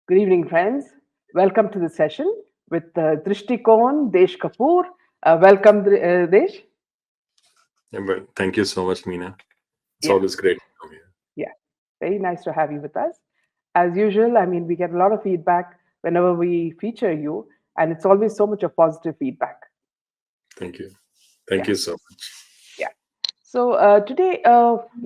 Good evening, friends. Welcome to the session with Drishtikon Desh Kapoor. Welcome, Desh. Yeah, but thank you so much, Meena. It's Yeah, always great to come here. yeah. Very nice to have you with us. As usual, I mean, we get a lot of feedback whenever we feature you, and it's always so much of positive feedback. Thank you. Thank Yeah, you so much. yeah. So today,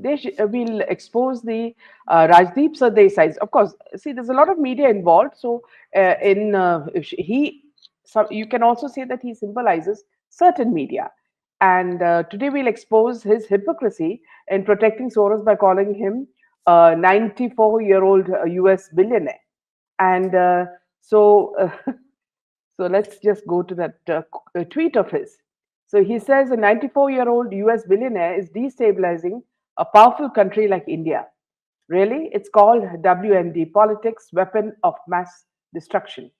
Desh, we'll expose the Rajdeep Sardesai's. Of course, see, there's a lot of media involved. So in he, so you can also say that he symbolizes certain media. And today we'll expose his hypocrisy in protecting Soros by calling him a 94-year-old US billionaire. And so let's just go to that tweet of his. So he says a 94-year-old US billionaire is destabilizing a powerful country like India. Really? It's called WMD, politics, weapon of mass destruction.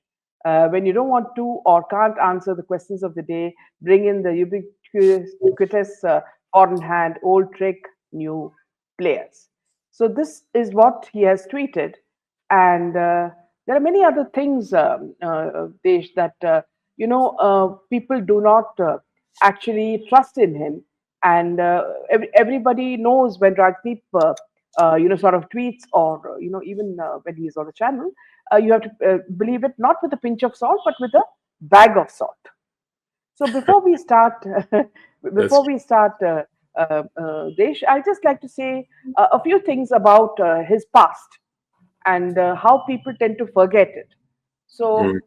When you don't want to or can't answer the questions of the day, bring in the ubiquitous foreign hand, old trick, new players. So this is what he has tweeted, and there are many other things, Desh, that people do not actually trust in him, and everybody knows when Rajdeep, sort of tweets, or even when he's on a channel, you have to believe it not with a pinch of salt, but with a bag of salt. So before we start, That's before we start, Desh, I just like to say a few things about his past and how people tend to forget it. mm, So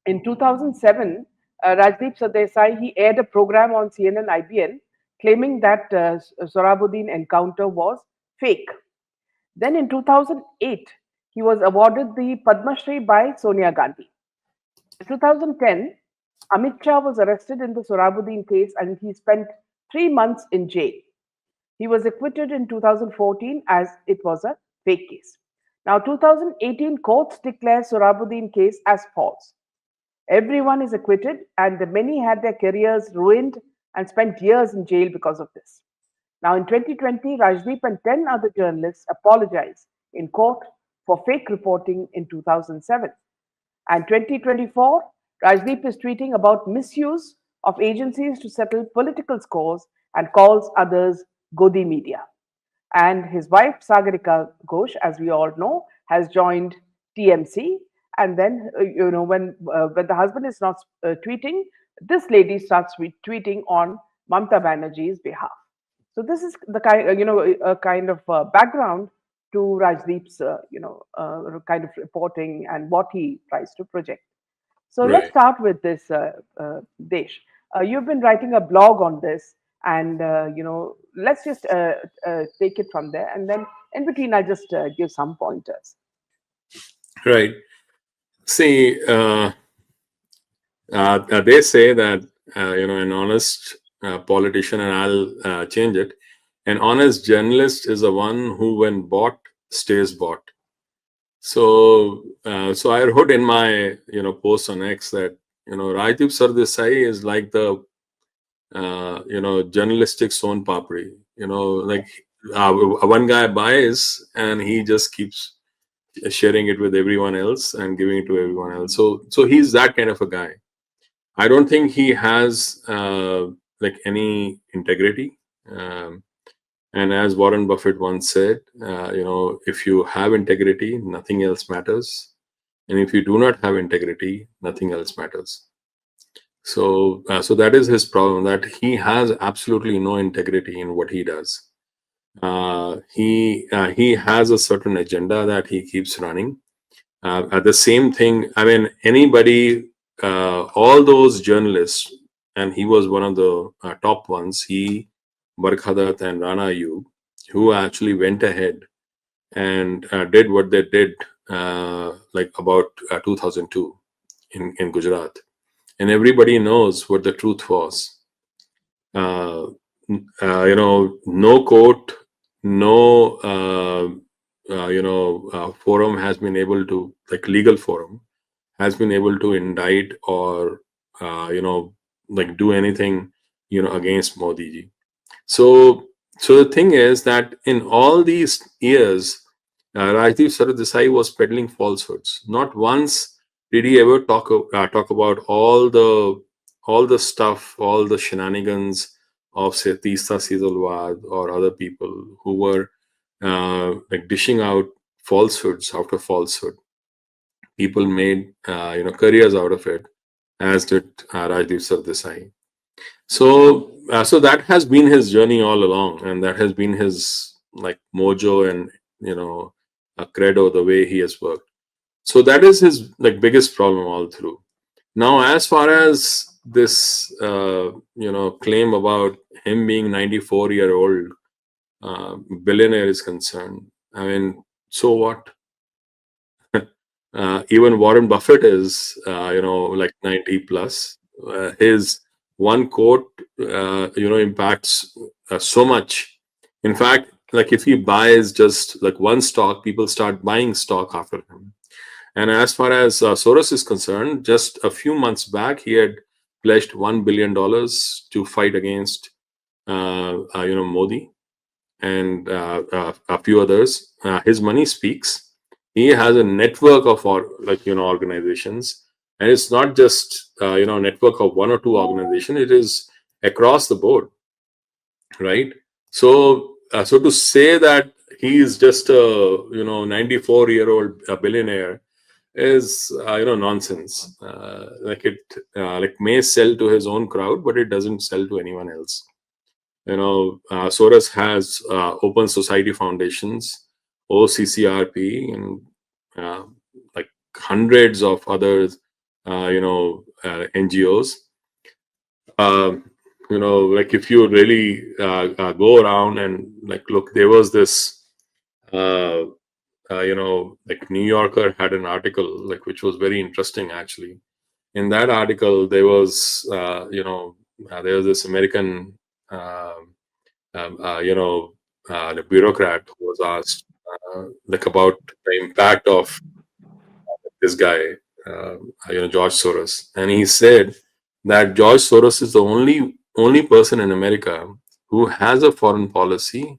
in 2007, Rajdeep Sardesai, he aired a program on CNN IBN claiming that Sorabuddin encounter was fake. Then in 2008, he was awarded the Padma Shri by Sonia Gandhi. In 2010, Amit Shah was arrested in the Sorabuddin case and he spent 3 months in jail. He was acquitted in 2014 as it was a fake case. Now, 2018 courts declare Sorabuddin case as false. Everyone is acquitted, and many had their careers ruined and spent years in jail because of this. Now, in 2020, Rajdeep and 10 other journalists apologized in court for fake reporting in 2007. And 2024, Rajdeep is tweeting about misuse of agencies to settle political scores and calls others Godi media. And his wife, Sagarika Ghosh, as we all know, has joined TMC. And then, when the husband is not tweeting, this lady starts tweeting on Mamta Banerjee's behalf. So this is the kind, a kind of background to Rajdeep's, kind of reporting and what he tries to project. So let's right. start with this, Desh. You've been writing a blog on this, and let's just take it from there, and then in between, I'll just give some pointers. Right. See, they say that, an honest politician, and I'll change it, an honest journalist is the one who, when bought, stays bought. So I wrote in my, post on X that, Rajdeep Sardesai is like the journalistic son papri. Like one guy buys and he just keeps sharing it with everyone else and giving it to everyone else. So he's that kind of a guy. I don't think he has like any integrity. And as Warren Buffett once said, if you have integrity, nothing else matters. And if you do not have integrity, nothing else matters. So that is his problem, that he has absolutely no integrity in what he does. He has a certain agenda that he keeps running. At the same thing, I mean, anybody, all those journalists, and he was one of the top ones. He, Barkhadat and Rana Ayub, who actually went ahead and did what they did, like about 2002 in Gujarat. And everybody knows what the truth was. Uh, no court, no, forum has been able to, like legal forum, has been able to indict or, like do anything, against Modi ji. So the thing is that in all these years, Rajdeep Sardesai was peddling falsehoods. Not once did he ever talk about all the stuff, all the shenanigans of say Tista Sidalwad or other people who were like dishing out falsehoods after falsehood. People made careers out of it, as did Rajdeep Sardesai. So that has been his journey all along, and that has been his like mojo and a credo, the way he has worked. So that is his like biggest problem all through. Now, as far as this claim about him being 94-year-old billionaire is concerned, I mean, so what? Even Warren Buffett is, like 90 plus. His one quote, impacts so much. In fact, like if he buys just like one stock, people start buying stock after him. And as far as Soros is concerned, just a few months back, he had pledged $1 billion to fight against, Modi and a few others. His money speaks. He has a network of organizations, and it's not just a network of one or two organizations. It is across the board, right? So to say that he is just a 94-year-old billionaire is nonsense. Like it like may sell to his own crowd, but it doesn't sell to anyone else. Soros has Open Society Foundations, OCCRP, and uh, like hundreds of other, NGOs. Um, like if you really go around and like look, there was this, uh, like New Yorker had an article like which was very interesting actually. In that article, there was this American. um the bureaucrat who was asked like about the impact of this guy, George Soros, and he said that George Soros is the only person in America who has a foreign policy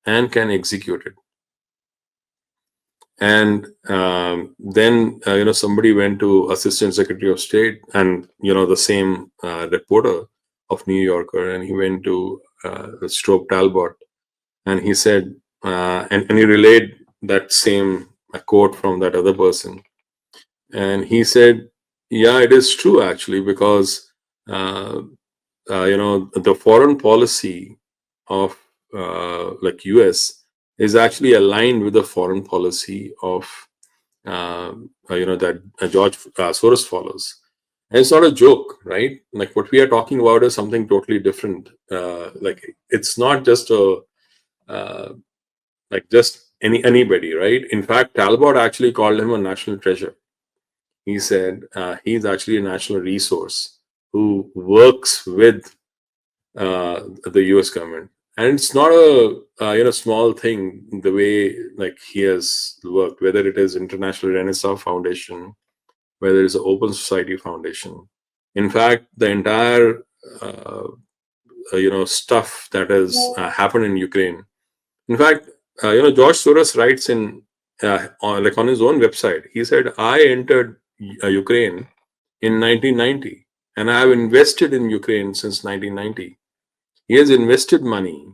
and can execute it. And then somebody went to Assistant Secretary of State, and the same reporter of New Yorker, and he went to Strobe Talbot, and he said, and he relayed that same quote from that other person, and he said, yeah, it is true actually, because uh, the foreign policy of like US is actually aligned with the foreign policy of that George Soros follows. And it's not a joke, right? Like what we are talking about is something totally different. Like it's not just a uh, like just anybody, right? In fact, Talbot actually called him a national treasure. He said he's actually a national resource who works with the U.S. government, and it's not a small thing the way like he has worked. Whether it is International Renaissance Foundation, whether it's the Open Society Foundation. In fact, the entire stuff that has happened in Ukraine. In fact, George Soros writes in on his own website. He said, "I entered Ukraine in 1990, and I have invested in Ukraine since 1990." He has invested money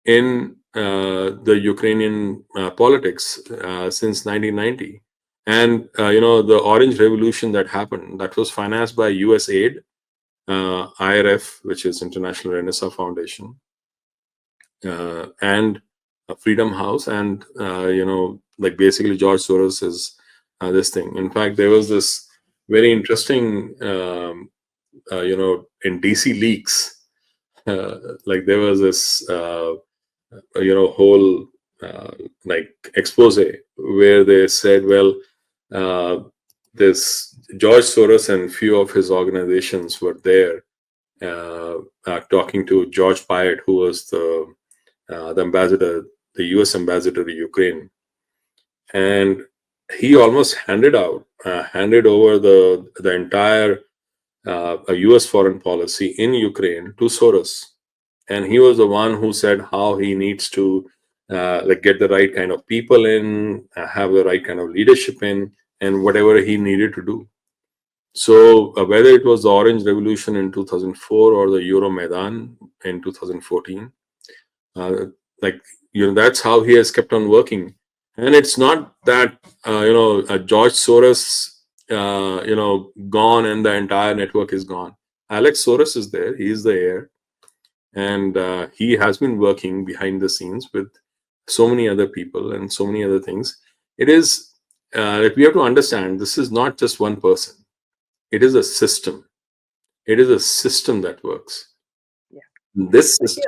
in the Ukrainian politics since 1990, and the Orange Revolution that happened, that was financed by U.S. aid, IRF, which is International Renaissance Foundation, and Freedom House, and like basically George Soros is this thing. In fact, there was this very interesting, in DC leaks, like there was this, whole like expose where they said, well, uh, this George Soros and few of his organizations were there talking to George Pyatt, who was the ambassador, the U.S. ambassador to Ukraine, and he almost handed over the entire U.S. foreign policy in Ukraine to Soros, and he was the one who said how he needs to like get the right kind of people in, have the right kind of leadership in, and whatever he needed to do. So whether it was the Orange Revolution in 2004 or the Euro Maidan in 2014, uh, like that's how he has kept on working. And it's not that George Soros gone and the entire network is gone. Alex Soros is there. He is the heir, and he has been working behind the scenes with so many other people and so many other things. It is like we have to understand, this is not just one person. It is a system. It is a system that works. Yeah. This So system.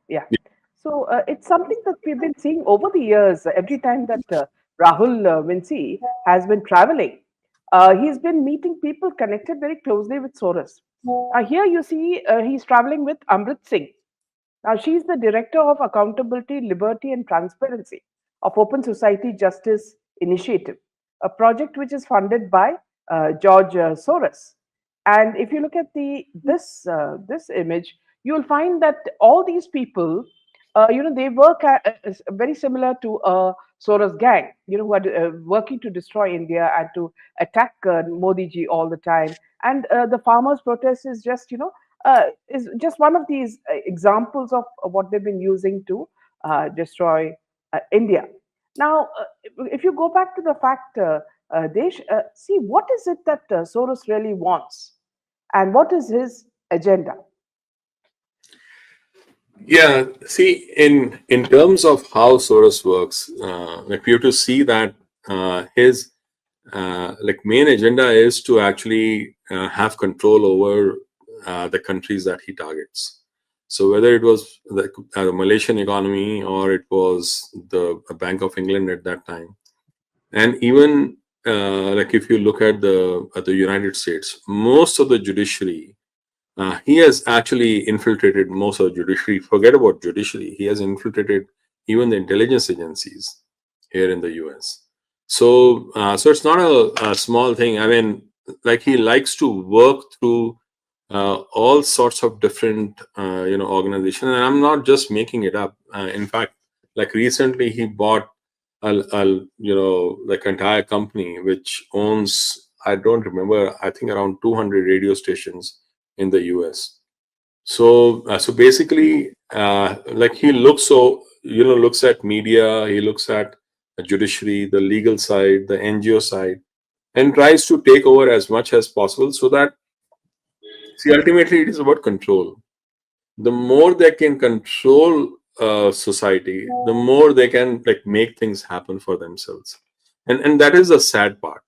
here, yeah. So it's something that we've been seeing over the years. Every time that Rahul Vinci has been traveling, he's been meeting people connected very closely with Soros. Here you see he's traveling with Amrit Singh. Now, she's the Director of Accountability, Liberty and Transparency of Open Society Justice Initiative, a project which is funded by George Soros. And if you look at this image, you will find that all these people, they work very similar to a Soros gang, who are working to destroy India and to attack Modi ji all the time. And the farmers' protest is just one of these examples of what they've been using to destroy India. Now, if you go back to the fact, Desh, see what is it that Soros really wants, and what is his agenda? Yeah, see, in terms of how Soros works, like we have to see that his like main agenda is to actually have control over the countries that he targets. So whether it was the Malaysian economy or it was the Bank of England at that time, and even like if you look at the United States, most of the judiciary, he has actually infiltrated most of the judiciary. Forget about judiciary. He has infiltrated even the intelligence agencies here in the US. So, so it's not a small thing. I mean, like he likes to work through all sorts of different, organizations. And I'm not just making it up. In fact, like recently, he bought like entire company which owns, I don't remember, I think around 200 radio stations in the US. So so basically, like he looks, looks at media, he looks at the judiciary, the legal side, the NGO side, and tries to take over as much as possible. So that, see, ultimately it is about control. The more they can control society, the more they can like make things happen for themselves, and that is the sad part,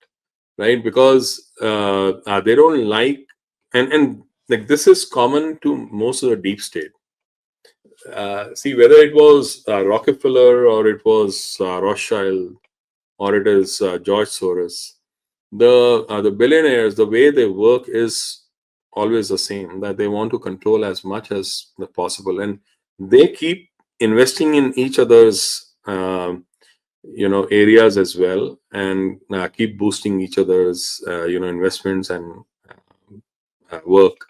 right? Because they don't like, and like this is common to most of the deep state. See, whether it was Rockefeller or it was Rothschild or it is George Soros, the billionaires, the way they work is always the same. That they want to control as much as possible, and they keep investing in each other's areas as well, and keep boosting each other's investments and work.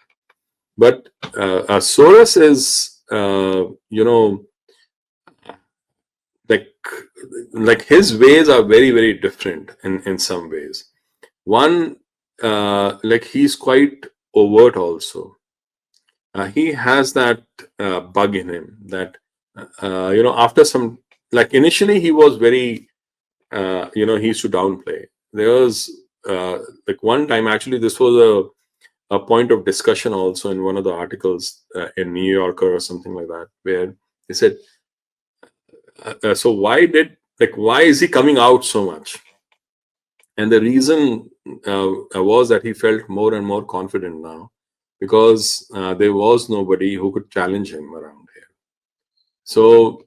But Soros is like his ways are very very different in some ways. One, like he's quite overt also. He has that bug in him that after some, like initially he was very he used to downplay. There was like one time, actually this was a point of discussion also in one of the articles in New Yorker or something like that, where they said, so why is he coming out so much? And the reason was that he felt more and more confident now because there was nobody who could challenge him around here. So,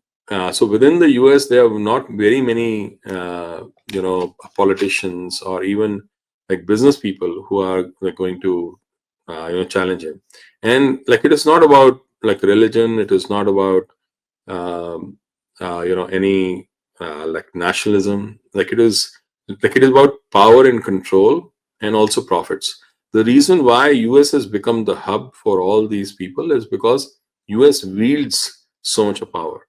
so within the US, there are not very many, politicians or even like business people who are like going to, challenge him. And like it is not about like religion. It is not about, any like nationalism. Like it is about power and control and also profits. The reason why US has become the hub for all these people is because US wields so much of power.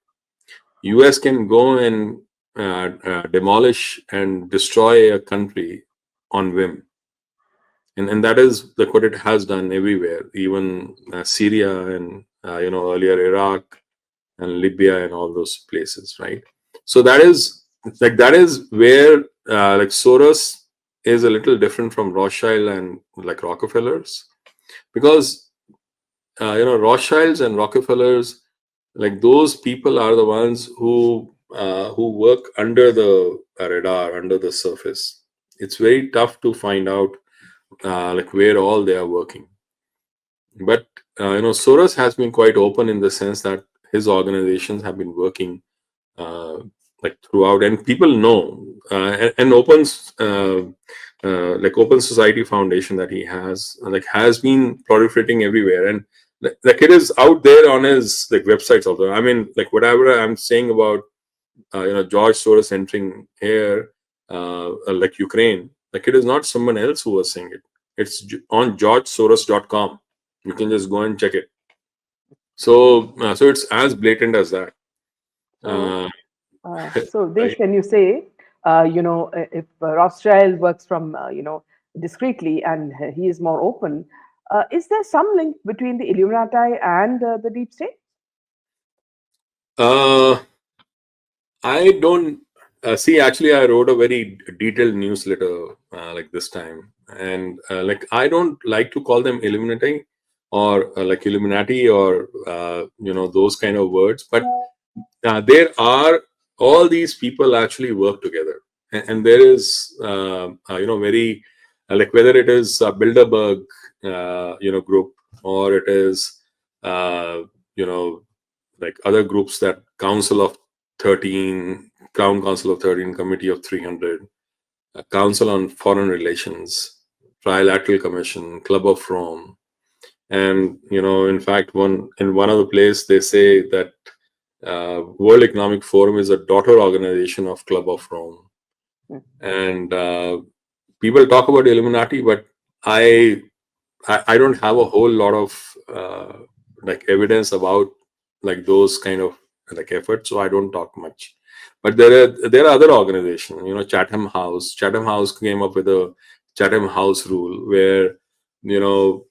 US can go and demolish and destroy a country on whim. And that is like what it has done everywhere, even Syria and earlier Iraq and Libya and all those places, right? So that is where like Soros is a little different from Rothschild and like Rockefellers, because Rothschilds and Rockefellers, like those people are the ones who work under the radar, under the surface. It's very tough to find out like where all they are working. But Soros has been quite open in the sense that his organizations have been working uh, like throughout, and people know. And like Open Society Foundation that he has like has been proliferating everywhere, and like it is out there on his like websites also. I mean, like whatever I'm saying about George Soros entering here, like Ukraine, like it is not someone else who was saying it. It's on georgesoros.com. You can just go and check it. So it's as blatant as that. So, Uh, so Desh, right. when you say, if Rothschild works from, discreetly and he is more open, is there some link between the Illuminati and the deep state? Uh, I don't see. Actually, I wrote a very detailed newsletter like this time, and like I don't like to call them Illuminati or like Illuminati or those kind of words. But there are all these people actually work together, and there is very like whether it is Bilderberg group, or it is uh, you know like other groups, that Council of 13, Crown Council of 13, Committee of 300, Council on Foreign Relations, Trilateral Commission, Club of Rome. And in fact, one of the place they say that World Economic Forum is a daughter organization of Club of Rome. Hmm. And people talk about Illuminati, but I I don't have a whole lot of like evidence about like those kind of like efforts, so I don't talk much. But there are other organizations, Chatham House. Chatham House came up with a Chatham House rule where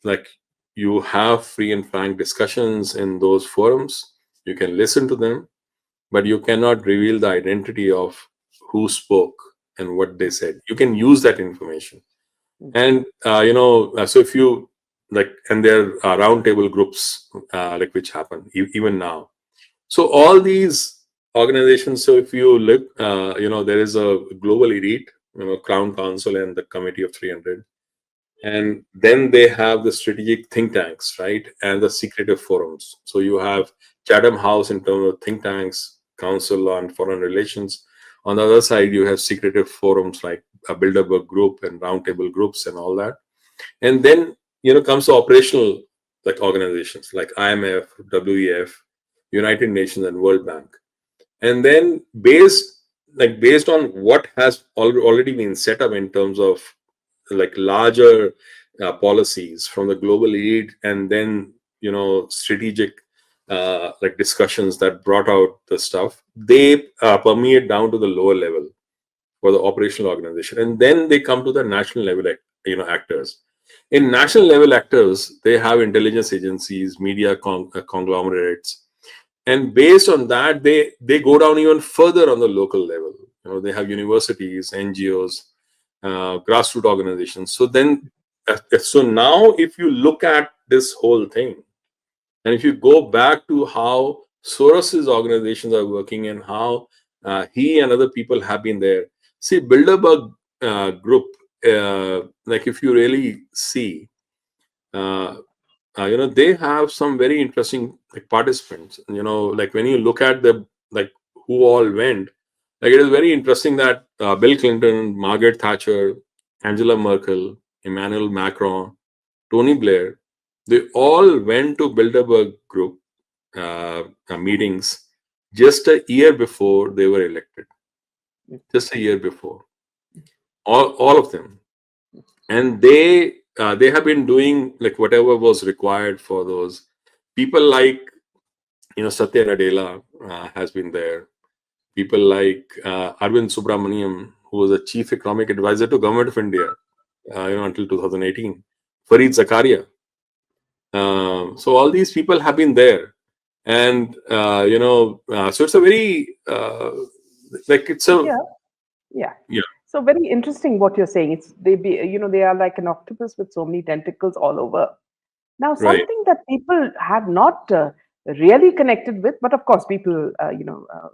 like you have free and frank discussions in those forums. You can listen to them, but you cannot reveal the identity of who spoke and what they said. You can use that information. And so if you like, and there are roundtable groups like which happen even now. So all these organizations. So if you look, there is a global elite, Crown Council and the Committee of 300, and then they have the strategic think tanks, right, and the secretive forums. So you have Chatham House in terms of think tanks, Council on Foreign Relations. On the other side, you have secretive forums like a Bilderberg group and roundtable groups and all that. And then comes to operational like organizations like IMF, WEF, United Nations, and World Bank. And then based on what has already been set up in terms of like larger policies from the global elite, and then strategic like discussions that brought out the stuff, they permeate down to the lower level for the operational organization, and then they come to the national level actors. In national level actors, they have intelligence agencies, media conglomerates, and based on that, they go down even further on the local level. They have universities, NGOs, grassroots organizations. So then so now if you look at this whole thing, and if you go back to how Soros's organizations are working and how he and other people have been there. See, Bilderberg group, like if you really see, uh, they have some very interesting like participants. Like when you look at the like who all went, like it is very interesting that Bill Clinton, Margaret Thatcher, Angela Merkel, Emmanuel Macron, Tony Blair, they all went to Bilderberg Group meetings just a year before they were elected. Just a year before, all of them, and they have been doing like whatever was required for those people. Like Satya Nadella has been there. people like Arvind Subramaniam, who was a chief economic advisor to Government of India, until 2018. Fareed Zakaria. So all these people have been there, and so it's a very like it's a Yeah, yeah. yeah, So very interesting what you're saying. It's they are like an octopus with so many tentacles all over. Now, right. something that people have not really connected with, but of course, people,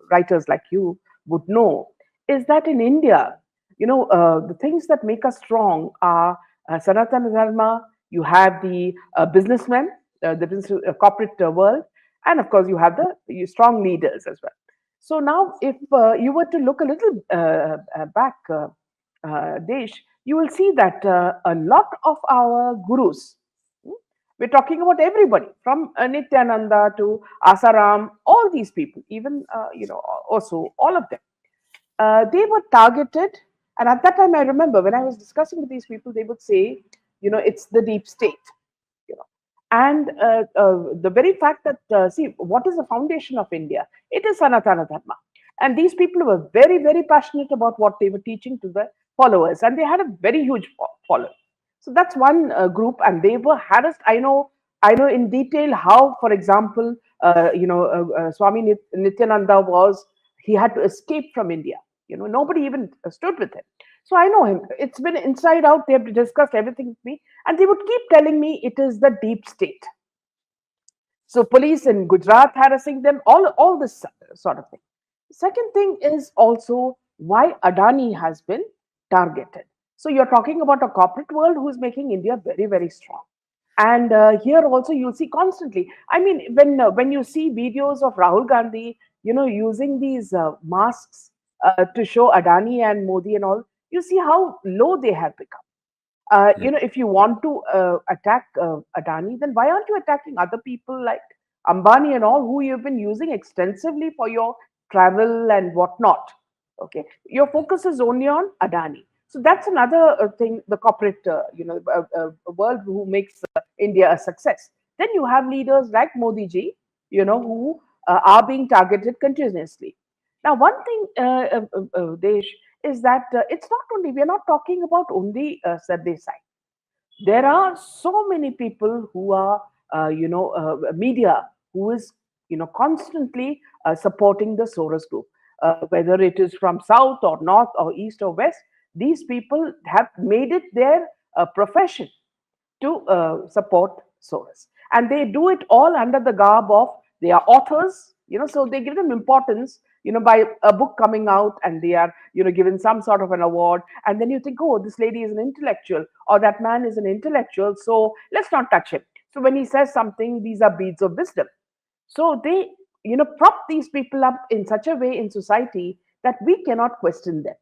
writers like you would know, is that in India, the things that make us strong are Sanatana Dharma, you have the businessmen, the business, corporate world, and of course, you have the strong leaders as well. So now, if you were to look a little back, Desh, you will see that a lot of our gurus, we're talking about everybody from Nityananda to Asaram, all these people, even, also all of them. They were targeted. And at that time, I remember when I was discussing with these people, they would say, it's the deep state. You know. And the very fact that, see, what is the foundation of India? It is Sanatana Dharma. And these people were very, very passionate about what they were teaching to the followers. And they had a very huge following. So that's one group, and they were harassed. I know in detail how, for example, Swami Nityananda was. He had to escape from India. Nobody even stood with him. So I know him. It's been inside out. They have discussed everything with me, and they would keep telling me it is the deep state. So police in Gujarat harassing them, all this sort of thing. Second thing is also why Adani has been targeted. So you're talking about a corporate world who is making India very, very strong. And here also you'll see constantly. I mean, when you see videos of Rahul Gandhi, using these masks to show Adani and Modi and all, you see how low they have become. If you want to attack Adani, then why aren't you attacking other people like Ambani and all, who you've been using extensively for your travel and whatnot? Okay, your focus is only on Adani. So that's another thing. The corporate, world who makes India a success. Then you have leaders like Modi ji, who are being targeted continuously. Now, one thing, Desh, is that it's not only, we are not talking about only Sardesai. There are so many people who are, media, who is, constantly supporting the Soros group. Whether it is from south or north or east or west, these people have made it their profession to support Soros. And they do it all under the garb of they are authors, so they give them importance, by a book coming out, and they are, given some sort of an award. And then you think, oh, this lady is an intellectual, or that man is an intellectual, so let's not touch him. So when he says something, these are beads of wisdom. So they, prop these people up in such a way in society that we cannot question them.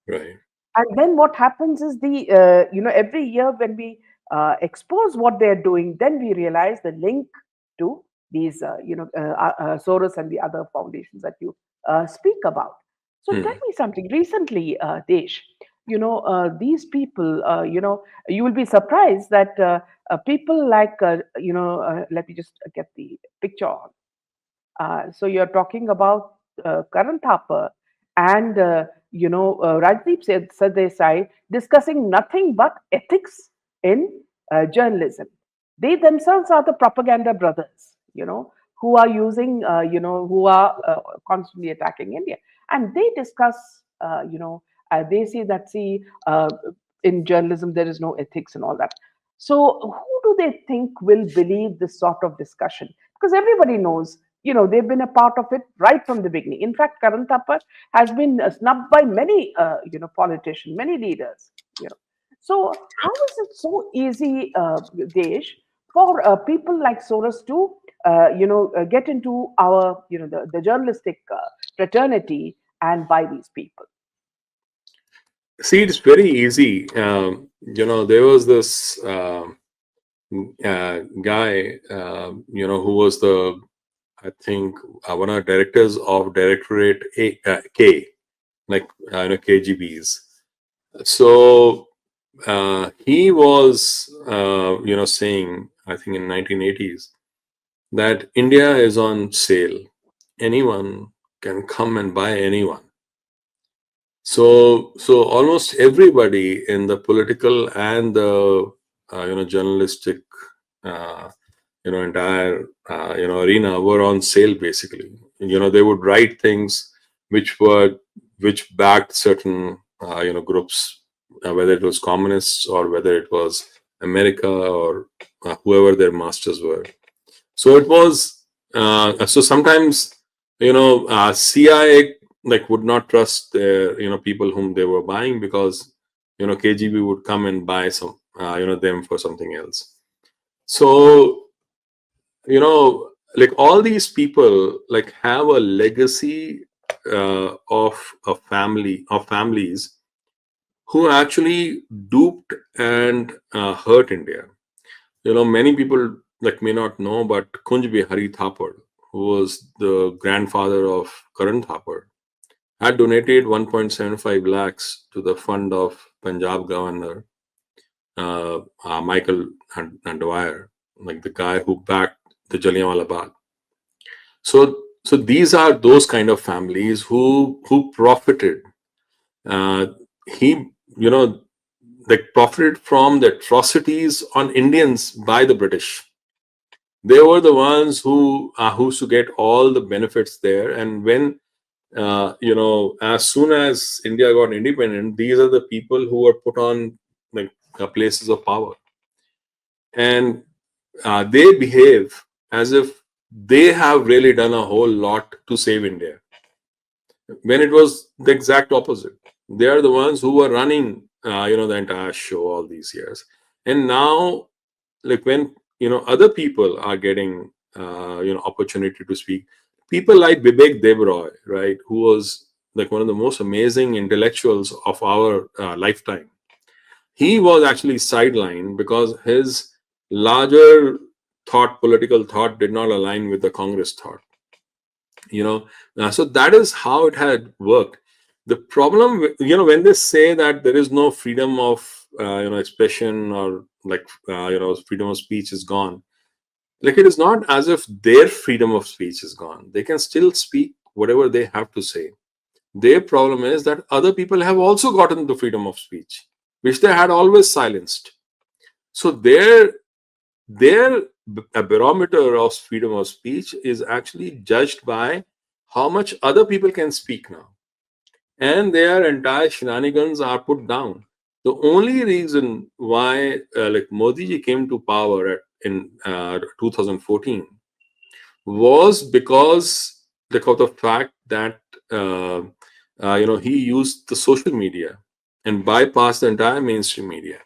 Right. And then what happens is every year when we expose what they're doing, then we realize the link to these Soros and the other foundations that you speak about. So tell Hmm. me something. Recently, Desh, these people, you will be surprised that people like let me just get the picture on. So you're talking about Karan Thapar and Rajdeep Sardesai discussing nothing but ethics in journalism. They themselves are the propaganda brothers, who are using, who are constantly attacking India, and they discuss, they say that in journalism there is no ethics and all that. So who do they think will believe this sort of discussion? Because everybody knows, they've been a part of it right from the beginning. In fact, Karan Thapar has been snubbed by many, politicians, many leaders. So how is it so easy, Desh, for people like Soros to, get into our, the journalistic fraternity and buy these people? See, it's very easy. There was this guy, who was I think, one of the directors of Directorate K, like, KGBs. So he was, saying, I think in 1980s, that India is on sale. Anyone can come and buy anyone. So almost everybody in the political and the journalistic uh, entire arena were on sale basically. They would write things which were which backed certain groups, whether it was communists or whether it was America or whoever their masters were. So it was so sometimes CIA like would not trust their people whom they were buying, because KGB would come and buy some them for something else. So like all these people like have a legacy of a family of families who actually duped and hurt India. Many people like may not know, but Kunj Bihari Thapar, who was the grandfather of Karan Thapar, had donated 1.75 lakhs to the fund of Punjab governor Michael Dwyer, like the guy who backed the Jallianwala Bagh. So these are those kind of families who profited. Uh, he they profited from the atrocities on Indians by the British. They were the ones who used to get all the benefits there. And when as soon as India got independent, these are the people who were put on like places of power, and they behave as if they have really done a whole lot to save India, when it was the exact opposite. They are the ones who were running, the entire show all these years. And now, like when other people are getting, opportunity to speak, people like Vivek Devroy, right, who was like one of the most amazing intellectuals of our lifetime. He was actually sidelined because his larger political thought, did not align with the Congress thought. So that is how it had worked. The problem, when they say that there is no freedom of expression, or like freedom of speech is gone, like it is not as if their freedom of speech is gone. They can still speak whatever they have to say. Their problem is that other people have also gotten the freedom of speech, which they had always silenced. So their barometer of freedom of speech is actually judged by how much other people can speak now, and their entire shenanigans are put down. The only reason why like Modi ji came to power in 2014 was because like of the fact that he used the social media and bypassed the entire mainstream media.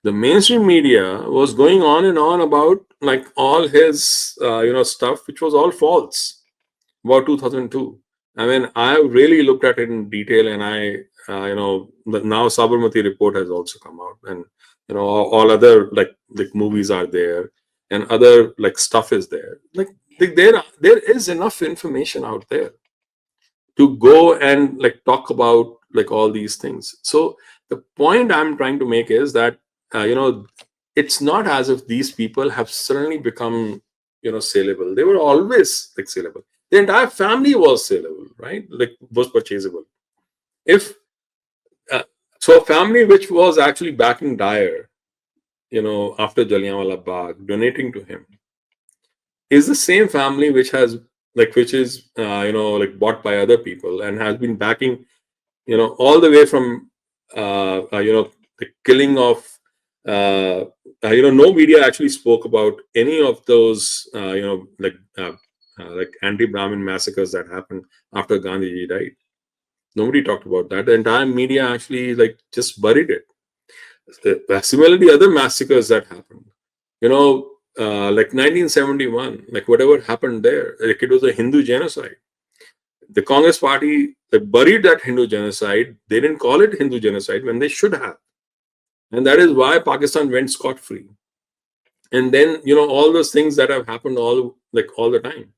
The mainstream media was going on and on about like all his stuff, which was all false about 2002. I mean, I really looked at it in detail, and I now Sabarmati report has also come out, and all other like movies are there, and other like stuff is there. Like there is enough information out there to go and like talk about like all these things. So the point I'm trying to make is that it's not as if these people have suddenly become saleable. They were always like saleable. The entire family was saleable, right? Like was purchasable. If uh, so, a family which was actually backing Dyer, after Jallianwala Bagh, donating to him, is the same family which has which is like bought by other people and has been backing all the way from the killing of no media actually spoke about any of those like anti-Brahmin massacres that happened after Gandhiji died. Nobody talked about that. The entire media actually like just buried it. Similarly, other massacres that happened, like 1971, like whatever happened there, like it was a Hindu genocide. The Congress party buried that Hindu genocide. They didn't call it Hindu genocide when they should have. And that is why Pakistan went scot-free. And then, all those things that have happened all the time.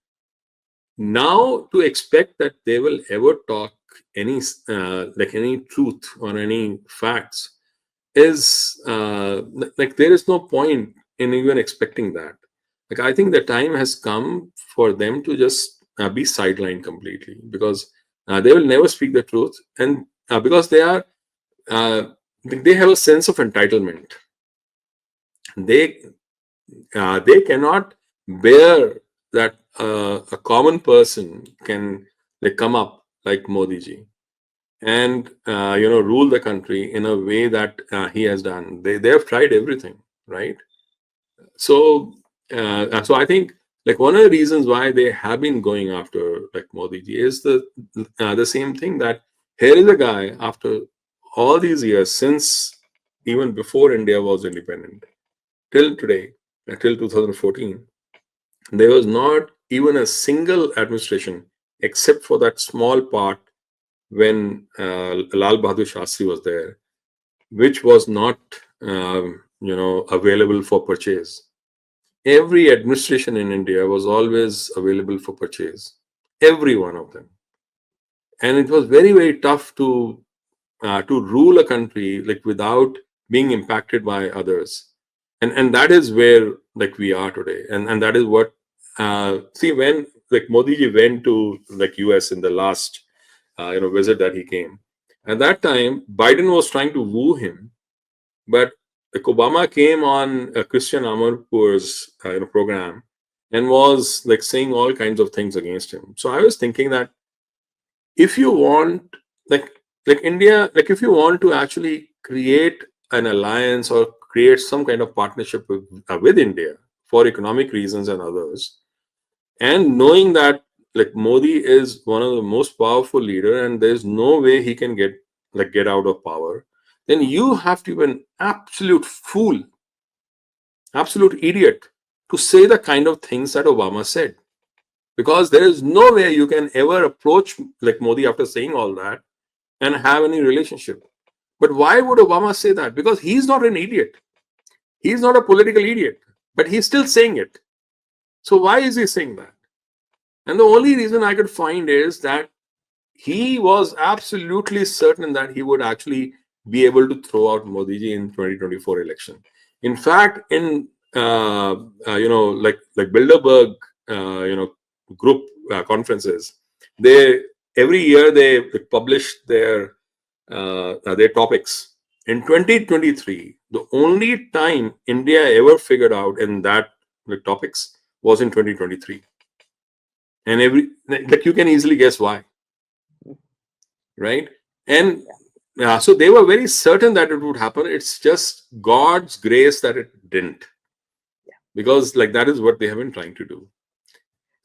Now, to expect that they will ever talk any any truth or any facts is like there is no point in even expecting that. Like I think the time has come for them to just be sidelined completely, because they will never speak the truth, and because uh, they have a sense of entitlement. They they cannot bear that a common person can like come up like Modi ji and rule the country in a way that he has done. They have tried everything, right? So I think like one of the reasons why they have been going after like Modi ji is the same thing, that here is a guy after all these years, since even before India was independent till today, till 2014, there was not even a single administration except for that small part when Lal Bahadur Shastri was there, which was not available for purchase. Every administration in India was always available for purchase, every one of them, and it was very very tough to rule a country like without being impacted by others, and that is where like we are today, and that is what see when like Modi ji went to like US in the last visit that he came. At that time, Biden was trying to woo him, but like Obama came on Christian Amarpour's program and was like saying all kinds of things against him. So I was thinking that if you want like India, like if you want to actually create an alliance or create some kind of partnership with India for economic reasons and others, and knowing that like Modi is one of the most powerful leader and there's no way he can get out of power, then you have to be an absolute fool, absolute idiot to say the kind of things that Obama said, because there is no way you can ever approach like Modi after saying all that and have any relationship. But why would Obama say that? Because he's not an idiot, he's not a political idiot, but he's still saying it. So why is he saying that? And the only reason I could find is that he was absolutely certain that he would actually be able to throw out Modi ji in 2024 election. In fact, in like Bilderberg group conferences, they every year they publish their topics. In 2023, the only time India ever figured out in that like, topics was in 2023, and every like you can easily guess why, right? And so they were very certain that it would happen. It's just God's grace that it didn't, because like that is what they have been trying to do.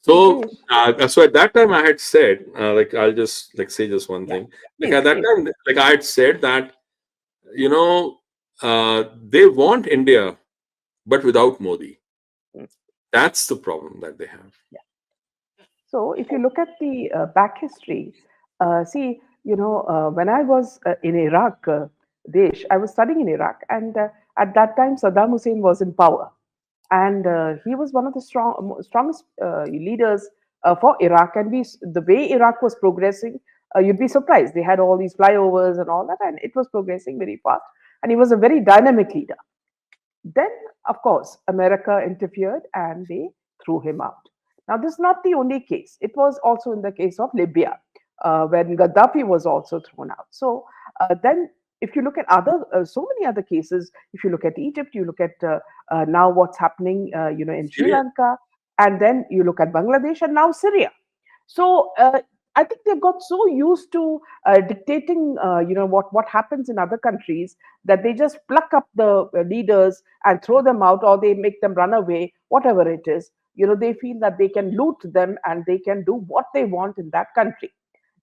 See, So Dinesh, so at that time I had said like I'll just like say just one yeah, thing. Like please, at that please. time, like I had said that you know they want India, but without Modi. Mm, That's the problem that they have. yeah. So, if you look at the back history, see, when I was in Iraq, I was studying in Iraq, and at that time, Saddam Hussein was in power, and he was one of the strongest leaders for Iraq. And the way Iraq was progressing, you'd be surprised. They had all these flyovers and all that, and it was progressing very fast. And he was a very dynamic leader. Then, of course, America interfered and they threw him out. Now, this is not the only case. It was also in the case of Libya, when Gaddafi was also thrown out. So then, if you look at so many other cases, if you look at Egypt, you look at now what's happening, in Sri Syria. Lanka, and then you look at Bangladesh and now Syria. So I think they've got so used to dictating, what happens in other countries, that they just pluck up the leaders and throw them out, or they make them run away, whatever it is. They feel that they can loot them and they can do what they want in that country.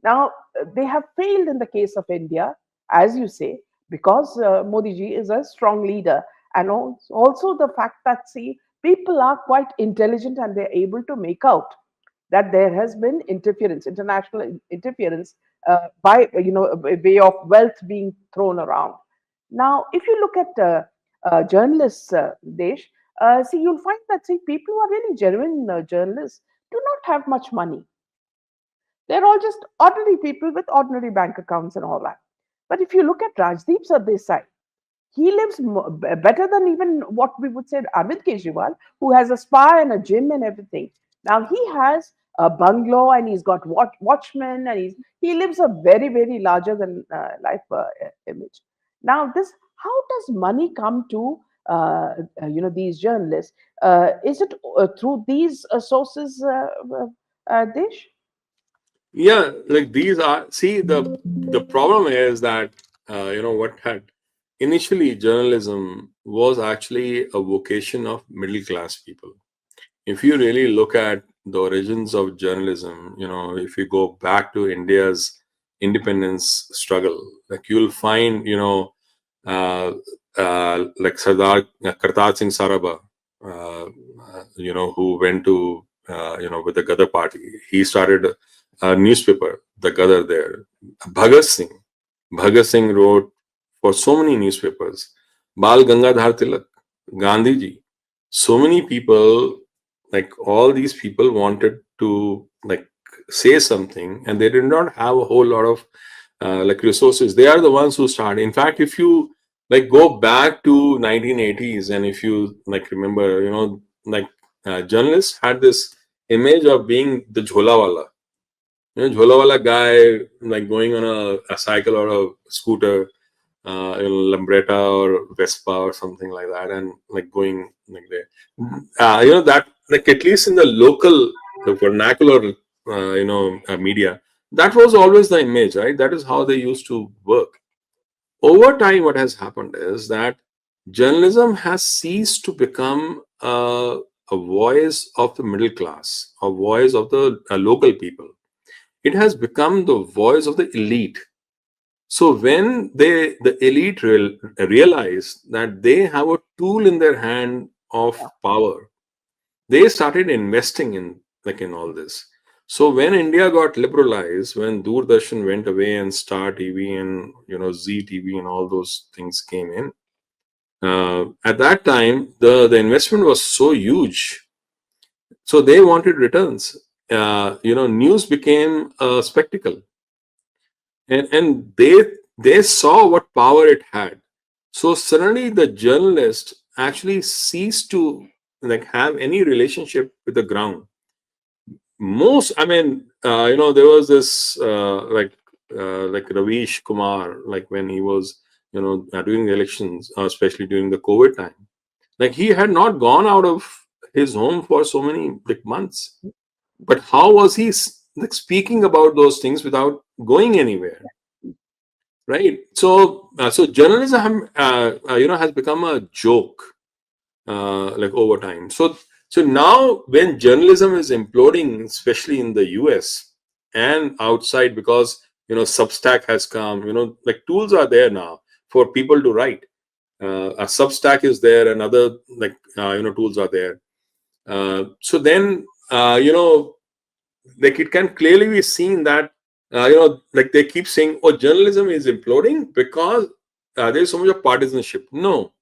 Now, they have failed in the case of India, as you say, because Modi ji is a strong leader. And also the fact that, see, people are quite intelligent and they're able to make out that there has been interference, international interference, by a way of wealth being thrown around. Now, if you look at journalists, Desh, see, you'll find that, see, people who are really genuine journalists do not have much money. They're all just ordinary people with ordinary bank accounts and all that. But if you look at Rajdeep Sardesai, he lives better than even what we would say Arvind Kejriwal, who has a spa and a gym and everything. Now he has a bungalow, and he's got watchmen, and he lives a very, very larger than life image. Now, this how does money come to these journalists? Is it through these sources, Desh? Yeah, like these are, see, the problem is that what had initially journalism was actually a vocation of middle class people. If you really look at the origins of journalism, if you go back to India's independence struggle, like you'll find, uh, like Sardar Kartar Singh Sarabha, who went to, with the Gadar party. He started a newspaper, the Gadar there. Bhagat Singh, Bhagat Singh wrote for so many newspapers. Bal Gangadhar Tilak, Gandhi ji. So many people, like all these people wanted to like say something, and they did not have a whole lot of like resources. They are the ones who started. In fact, if you like go back to 1980s, and if you like remember, like journalists had this image of being the jhola wala, jhola wala guy, like going on a cycle or a scooter, Lambretta or Vespa or something like that, and like going like there. That, like at least in the local, the vernacular, media, that was always the image, right? That is how they used to work. Over time, what has happened is that journalism has ceased to become a voice of the middle class, a voice of the local people. It has become the voice of the elite. So when the elite realize that they have a tool in their hand of Yeah. power, they started investing in like in all this. So when India got liberalized, when Doordarshan went away and Star TV and Z TV and all those things came in, at that time the investment was so huge. So they wanted returns. News became a spectacle, and they saw what power it had. So suddenly the journalist actually ceased to like have any relationship with the ground. Most, I mean, there was this like Ravish Kumar, like when he was doing the elections, especially during the COVID time, like he had not gone out of his home for so many like months. But how was he like speaking about those things without going anywhere? Right. So journalism has become a joke like over time. So now when journalism is imploding, especially in the US and outside, because Substack has come, like tools are there now for people to write. A Substack is there, and other like tools are there. So then like it can clearly be seen that like they keep saying, oh, journalism is imploding because there is so much of partisanship. No,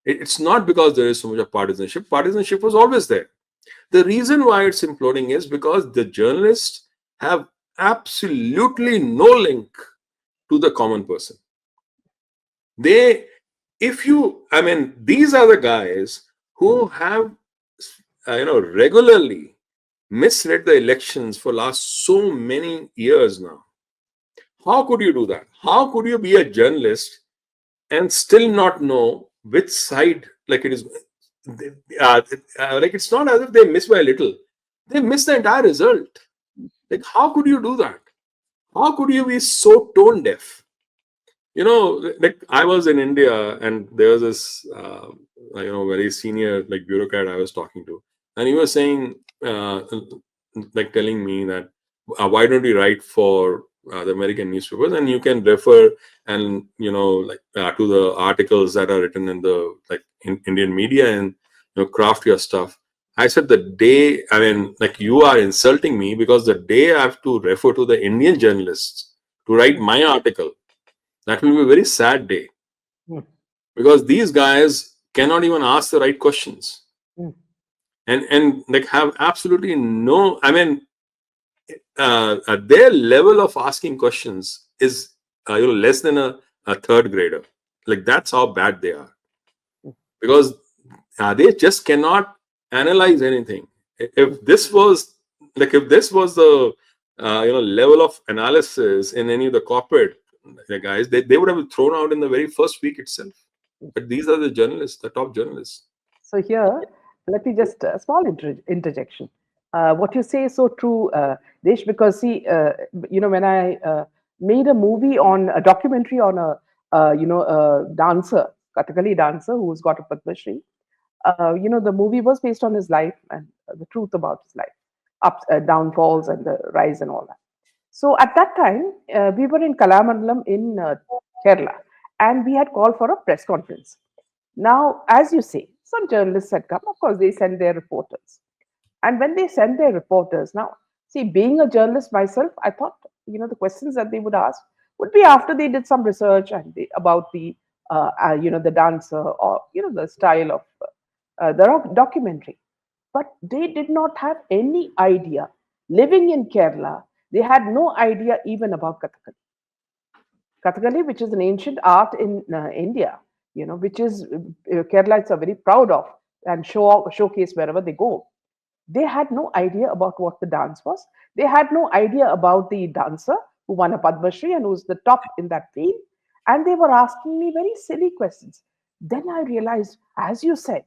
it's not because there is so much of partisanship. Partisanship was always there. The reason why it's imploding is because the journalists have absolutely no link to the common person. They, if you, I mean, these are the guys who have regularly misread the elections for last so many years now. How could you do that? How could you be a journalist and still not know which side, like it is like it's not as if they miss by a little, they miss the entire result. Like how could you do that? How could you be so tone deaf? Like I was in India, and there was this very senior like bureaucrat I was talking to, and he was saying like telling me that why don't you write for the American newspapers, and you can refer and like to the articles that are written in the like in Indian media, and craft your stuff. I said, the day, I mean, like you are insulting me, because the day I have to refer to the Indian journalists to write my article, that will be a very sad day, Mm, because these guys cannot even ask the right questions, mm, and like have absolutely no, I mean, their level of asking questions is less than a third grader. Like that's how bad they are, mm, because they just cannot analyze anything. If this was Like if this was the level of analysis in any of the corporate guys, they would have thrown out in the very first week itself. But these are the journalists, the top journalists. So here, let me just a small interjection. What you say is so true, Desh, because see, when I made a movie on a documentary on a dancer, Kathakali dancer who's got a Padma Shri. The movie was based on his life and the truth about his life, ups, downfalls, and the rise and all that. So at that time, we were in Kalamandalam in Kerala, and we had called for a press conference. Now, as you say, some journalists had come. Of course, they sent their reporters. And when they sent their reporters, now, see, being a journalist myself, I thought, the questions that they would ask would be after they did some research and about the dancer or, the style of the documentary. But they did not have any idea. Living in Kerala, they had no idea even about Kathakali. Kathakali, which is an ancient art in India, which is Keralites are very proud of and showcase wherever they go. They had no idea about what the dance was. They had no idea about the dancer who won a Padma Shri and who's the top in that field. And they were asking me very silly questions. Then I realized, as you said,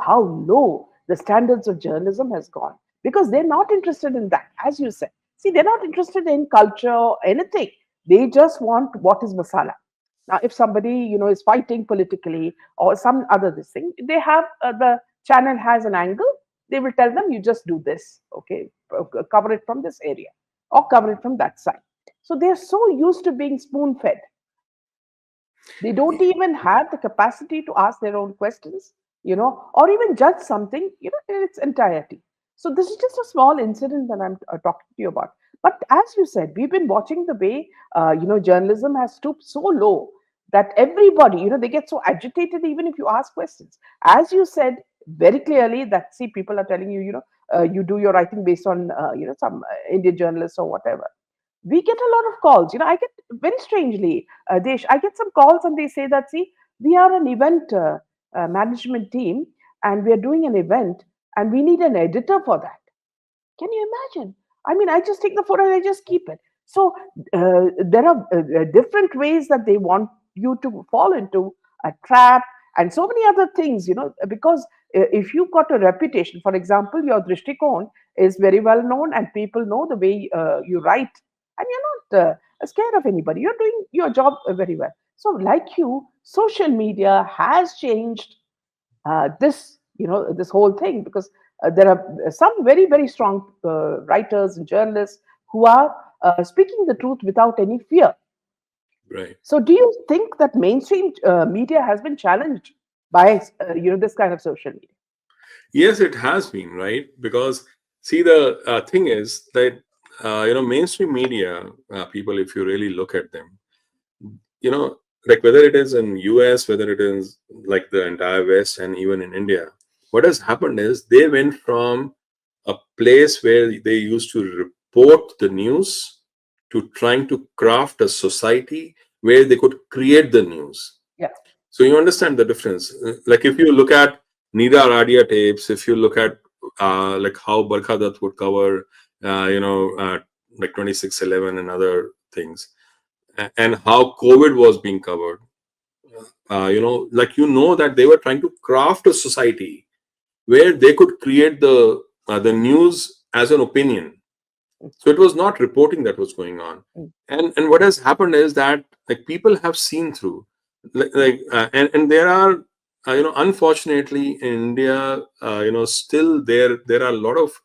how low the standards of journalism has gone because they're not interested in that, as you said. See, they're not interested in culture or anything. They just want what is masala. Now, if somebody is fighting politically or some other this thing, they have the channel has an angle. They will tell them you just do this, okay, cover it from this area or cover it from that side. So they're so used to being spoon fed. They don't even have the capacity to ask their own questions, or even judge something, in its entirety. So this is just a small incident that I'm talking to you about. But as you said, we've been watching the way, journalism has stooped so low that everybody, they get so agitated even if you ask questions. As you said very clearly that, see, people are telling you, you do your writing based on, some Indian journalists or whatever. We get a lot of calls. I get very strangely, Desh, I get some calls and they say that, see, we are an event management team and we are doing an event and we need an editor for that. Can you imagine? I mean, I just take the photo and I just keep it. So there are different ways that they want you to fall into a trap and so many other things, because if you've got a reputation, for example, your Drishtikon is very well known and people know the way you write and you're not scared of anybody. You're doing your job very well. So like you, social media has changed this whole thing because there are some very, very strong writers and journalists who are speaking the truth without any fear. Right. So do you think that mainstream media has been challenged by this kind of social media? Yes, it has been, right? Because see, the thing is that mainstream media people, if you really look at them, like whether it is in US, whether it is like the entire West, and even in India, what has happened is they went from a place where they used to report the news to trying to craft a society where they could create the news. Yeah. So you understand the difference. Like if you look at Nida Radia tapes, if you look at like how Barkha Dutt would cover, like 2611 and other things, and how COVID was being covered, that they were trying to craft a society where they could create the news as an opinion. So it was not reporting that was going on, and what has happened is that like people have seen through, and there are unfortunately in India, still there are a lot of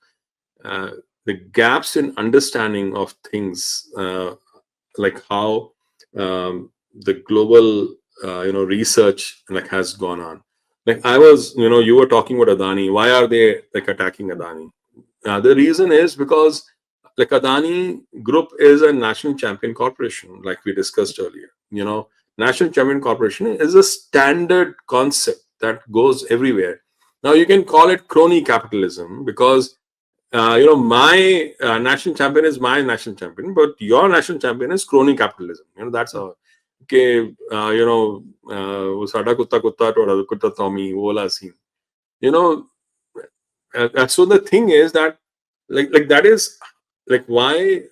the gaps in understanding of things, like how the global research like has gone on. Like I was, you were talking about Adani. Why are they like attacking Adani? The reason is because like Adani Group is a national champion corporation, like we discussed earlier. National champion corporation is a standard concept that goes everywhere. Now you can call it crony capitalism because my national champion is my national champion, but your national champion is crony capitalism. That's a okay. Sada kutta kutta to kutta Tommy wola scene. So the thing is that Like that is like why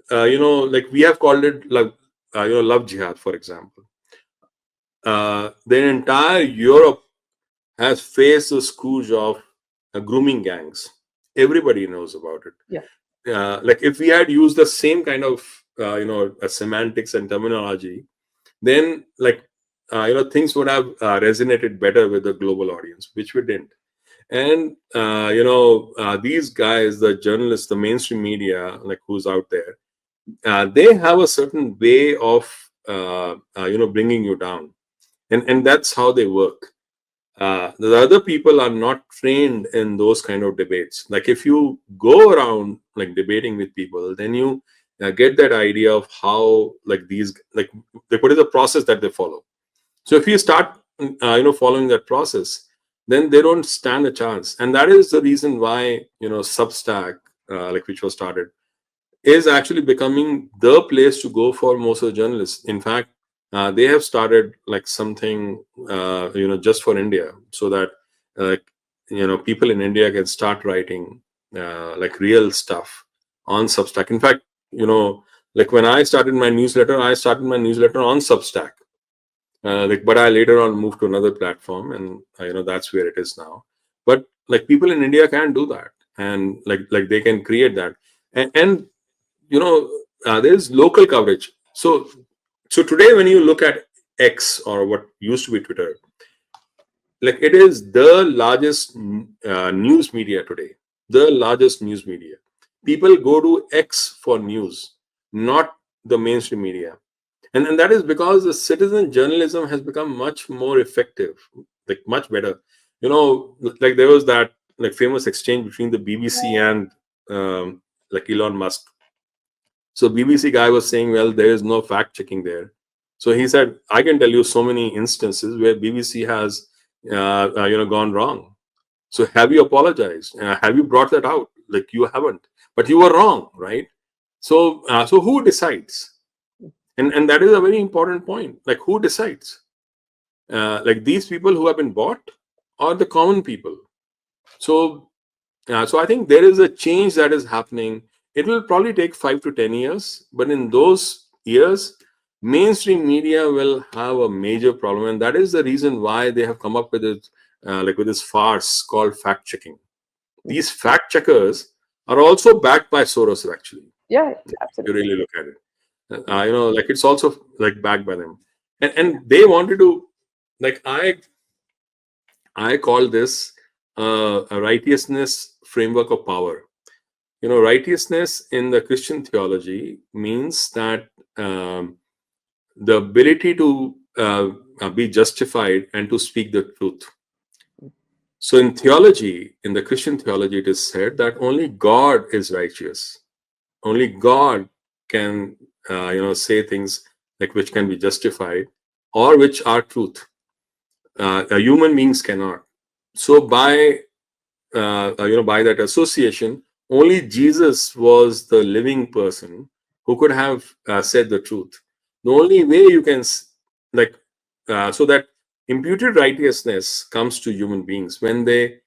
like we have called it like love jihad, for example. The entire Europe has faced the scourge of grooming gangs. Everybody knows about it. Yeah. Like if we had used the same kind of semantics and terminology, then like things would have resonated better with the global audience, which we didn't. And these guys, the journalists, the mainstream media, like who's out there, they have a certain way of bringing you down, and that's how they work. The other people are not trained in those kind of debates. Like if you go around like debating with people, then you get that idea of how like these like what is the process that they follow. So if you start following that process, then they don't stand a chance. And that is the reason why Substack, like which was started, is actually becoming the place to go for most of the journalists. In fact, they have started like something just for India, so that uh, people in India can start writing like real stuff on Substack. In fact, like when I started my newsletter on Substack. But I later on moved to another platform, and that's where it is now. But like people in India can do that, and like they can create that, and there's local coverage. So today, when you look at X, or what used to be Twitter, like it is the largest news media today, the largest news media. People go to X for news, not the mainstream media. And that is because the citizen journalism has become much more effective, like much better. Like there was that like famous exchange between the BBC and like Elon Musk. So BBC guy was saying, well, there is no fact checking there. So he said, I can tell you so many instances where BBC has gone wrong. So have you apologized? Have you brought that out? Like you haven't, but you were wrong, right? So who decides? And that is a very important point. Like who decides? Like these people who have been bought, or the common people? So I think there is a change that is happening. It will probably take 5 to 10 years, but in those years, mainstream media will have a major problem, and that is the reason why they have come up with it, like with this farce called fact checking. These fact checkers are also backed by Soros, actually. Yeah, If you absolutely. really look at it, like it's also like backed by them, and they wanted to, like I call this a righteousness framework of power. Righteousness in the Christian theology means that the ability to be justified and to speak the truth. So in theology, in the Christian theology, it is said that only God is righteous. Only God can say things like which can be justified or which are truth. Human beings cannot. So by that association, only Jesus was the living person who could have said the truth. The only way you can like so that imputed righteousness comes to human beings when they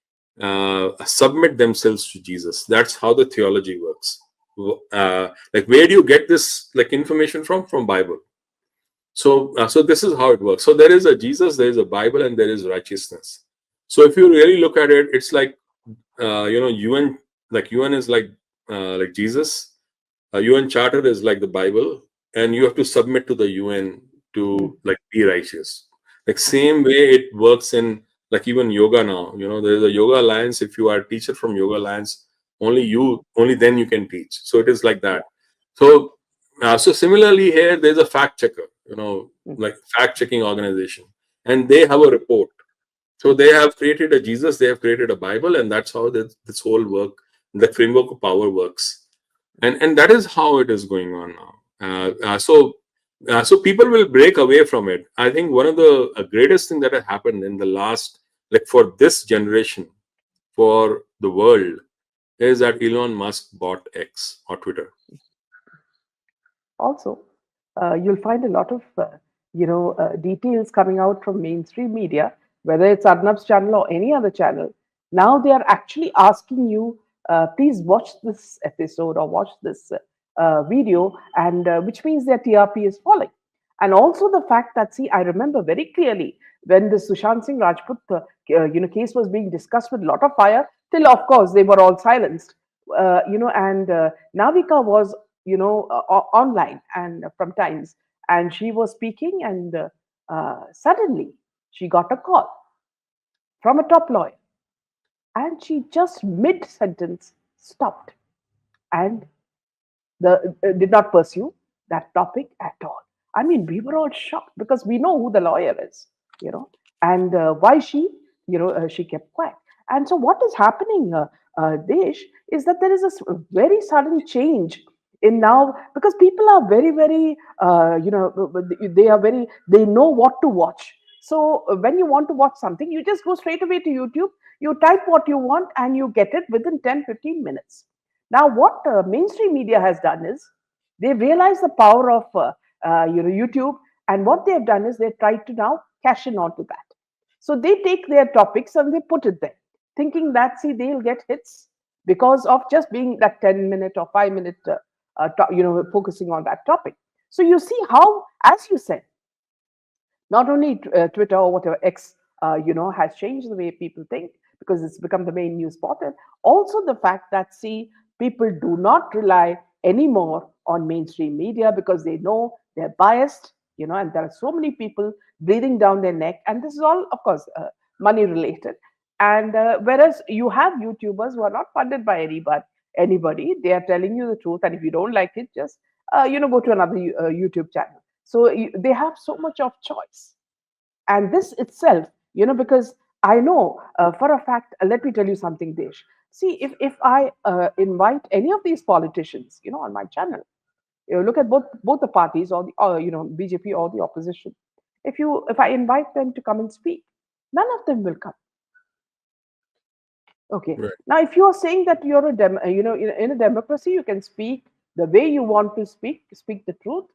submit themselves to Jesus. That's how the theology works. Like where do you get this like information from Bible? So this is how it works. So there is a Jesus, there is a Bible, and there is righteousness. So if you really look at it, it's like UN, like UN is like Jesus. UN Charter is like the Bible, and you have to submit to the UN Mm. to like be righteous. Like same way it works in like even yoga now. There's a Yoga Alliance. If you are a teacher from Yoga Alliance, only then you can teach. So it is like Yeah. that. So similarly here, there's a fact checker. Mm. Like fact checking organization, and they have a report. So they have created a Jesus, they have created a Bible, and that's how this whole work, the framework of power works, and that is how it is going on now. So people will break away from it. I think one of the greatest thing that has happened in the last, like for this generation, for the world, is that Elon Musk bought X or Twitter. Also, you'll find a lot of details coming out from mainstream media, whether it's Arnab's channel or any other channel. Now they are actually asking you please watch this episode or watch this video, and which means their TRP is falling. And also the fact that, see, I remember very clearly when the Sushant Singh Rajput case was being discussed with a lot of fire, till of course they were all silenced. And Navika was online and from Times, and she was speaking, and suddenly she got a call from a top lawyer, and she just mid sentence stopped and did not pursue that topic at all. I mean, we were all shocked because we know who the lawyer is, you know, and why she kept quiet. And so, what is happening, Desh, is that there is a very sudden change in now, because people are very, very, they know what to watch. So, when you want to watch something, you just go straight away to YouTube, you type what you want, and you get it within 10-15 minutes. Now, what mainstream media has done is they realize the power of YouTube, and what they have done is they tried to now cash in onto that. So they take their topics and they put it there, thinking that, see, they'll get hits because of just being that 10-minute or 5-minute, focusing on that topic. So you see how, as you said, not only Twitter or whatever X, has changed the way people think because it's become the main news portal. Also, the fact that, see, people do not rely anymore on mainstream media because they know they're biased, and there are so many people breathing down their neck, and this is all, of course, money related. And whereas you have YouTubers who are not funded by anybody, they are telling you the truth, and if you don't like it, just go to another YouTube channel. So they have so much of choice, and this itself, because I know for a fact, let me tell you something, Desh. See, if I invite any of these politicians, on my channel, look at both the parties, or the BJP or the opposition. If I invite them to come and speak, none of them will come. Okay. Right. Now, if you are saying that you're in a democracy, you can speak the way you want to speak the truth,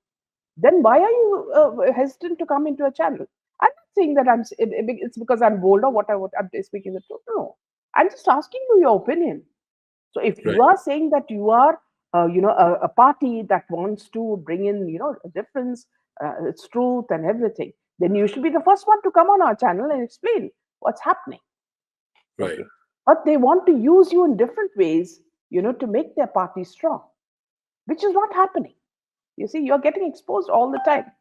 then why are you hesitant to come into a channel? I'm not saying that it's because I'm bold or I'm speaking the truth. No, I'm just asking you your opinion. So if Right. you are saying that you are, a party that wants to bring in, a difference, its truth and everything, then you should be the first one to come on our channel and explain what's happening. Right. Okay. But they want to use you in different ways, to make their party strong, which is not happening. You see, you're getting exposed all the time.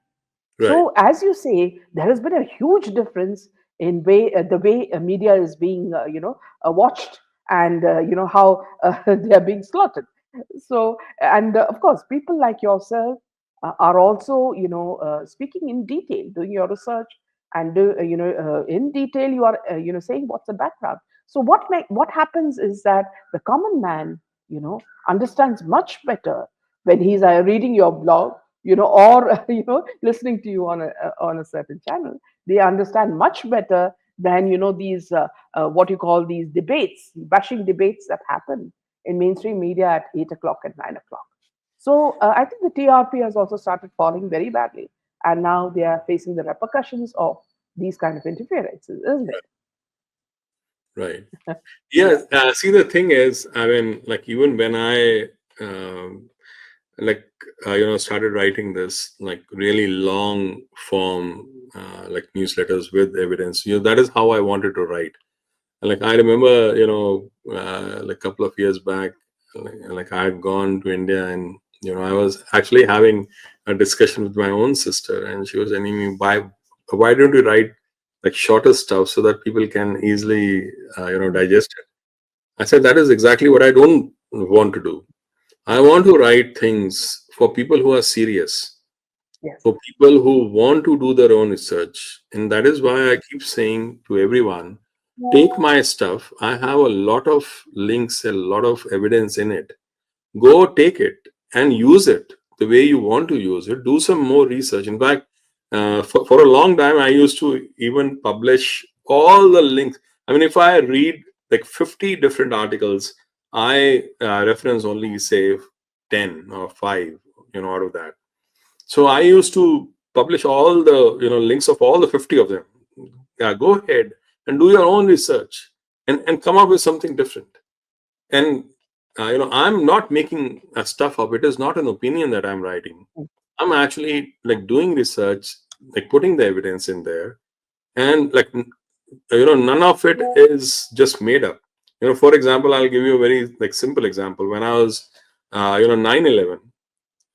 Right. So, as you say, there has been a huge difference in the way media is being, watched, and how they are being slaughtered. So, and of course, people like yourself are also, speaking in detail, doing your research, and in detail, you are, saying what's the background. So, what happens is that the common man, understands much better when he's reading your blog, or listening to you on a certain channel. They understand much better than these what you call these debates, bashing debates that happen in mainstream media at 8 o'clock and 9 o'clock. So I think the TRP has also started falling very badly, and now they are facing the repercussions of these kind of interferences, isn't it? Right. Yeah. Yeah. See, the thing is, I mean, like, even when I um, like started writing this, like, really long form, like, newsletters with evidence, that is how I wanted to write. Like, I remember, like, a couple of years back, like, I had gone to India, and I was actually having a discussion with my own sister, and she was telling me, why don't you write, like, shorter stuff so that people can easily digest it. I said, that is exactly what I don't want to do. I want to write things for people who are serious, Yes. for people who want to do their own research. And that is why I keep saying to everyone, take my stuff. I have a lot of links, a lot of evidence in it. Go take it and use it the way you want to use it. Do some more research. In fact, for a long time, I used to even publish all the links. I mean, if I read like 50 different articles, I reference only, say, 10 or 5, out of that. So I used to publish all the links of all the 50 of them. Yeah, go ahead and do your own research, and come up with something different. And I'm not making stuff up. It is not an opinion that I'm writing. I'm actually like doing research, like putting the evidence in there, and like none of it is just made up. For example, I'll give you a very like simple example. When I was 9/11,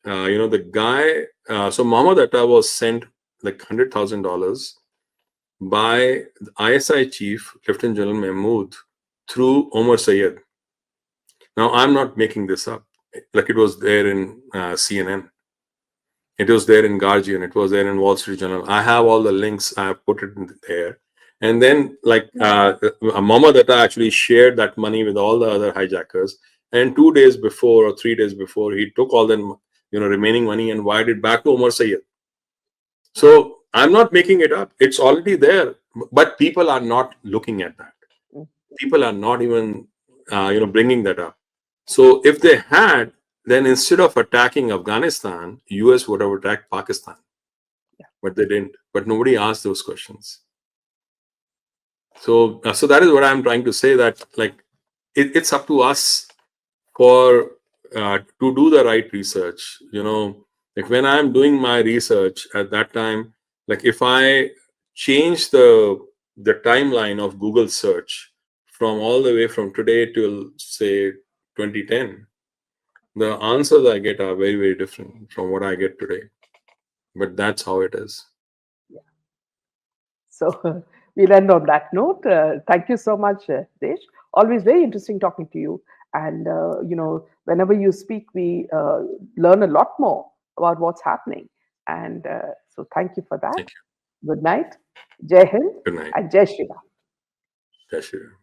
the guy, so Muhammad Atta was sent like $100,000 by the ISI chief, Lieutenant General Mahmood, through Omar Syed. Now, I'm not making this up. Like, it was there in CNN, it was there in Guardian, it was there in Wall Street Journal. I have all the links. I have put it in there. And then, like, Muhammad Atta actually shared that money with all the other hijackers. And 2 days before or 3 days before, he took all the remaining money and wired it back to Omar Syed. So I'm not making it up. It's already there, but people are not looking at that. People are not even bringing that up. So if they had, then instead of attacking Afghanistan, US would have attacked Pakistan. But they didn't. But nobody asked those questions. So that is what I'm trying to say, that like it's up to us for to do the right research. Like when I'm doing my research at that time, like if I change the timeline of Google search from all the way from today till say 2010, the answers I get are very, very different from what I get today. But that's how it is. So we'll end on that note. Thank you so much, Desh. Always very interesting talking to you. And whenever you speak, we learn a lot more about what's happening. And so thank you for that. Thank you. Good night. Jai Hind Good night. and Jai Shri Ram. Jai Shri Ram.